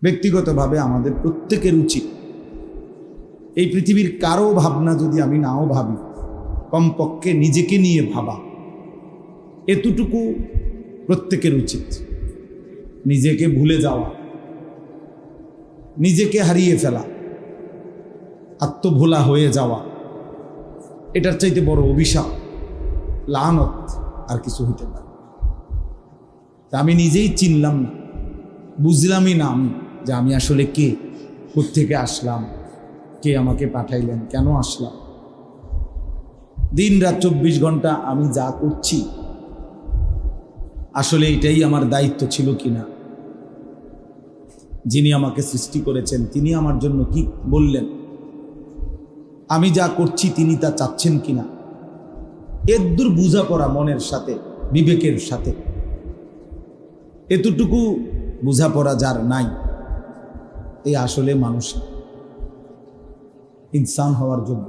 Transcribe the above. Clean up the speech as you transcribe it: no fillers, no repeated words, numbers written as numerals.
ব্যক্তিগতভাবে আমাদের প্রত্যেকের উচিত এই পৃথিবীর কারো ভাবনা যদি আমি নাও ভাবি, কমপক্ষে নিজেকে নিয়ে ভাবা, এতটুকু প্রত্যেকের উচিত। নিজেকে ভুলে যাওয়া, নিজেকে হারিয়ে ফেলা, আত্মভোলা হয়ে যাওয়া, এটার চাইতে বড় অভিশাপ, লানত আর কিছু হইতে পারে। তা আমি নিজেই চিনলাম না, বুঝলামই না আমি যে আমি আসলে কে, কোত্থেকে আসলাম, কে আমাকে পাঠাইলেন, কেন আসলাম। দিন রাত 24 ঘন্টা আমি যা করছি আসলে এটাই আমার দায়িত্ব ছিল কিনা, যিনি আমাকে সৃষ্টি করেছেন তিনি আমার জন্য কি বললেন, আমি যা করছি তিনি তা চাচ্ছেন কিনা, এদূর বোঝাপড়া মনের সাথে, বিবেকের সাথে, এতটুকু বোঝাপড়া যার নাই, এই আসলে মানুষ ইনসান হওয়ার যোগ্য।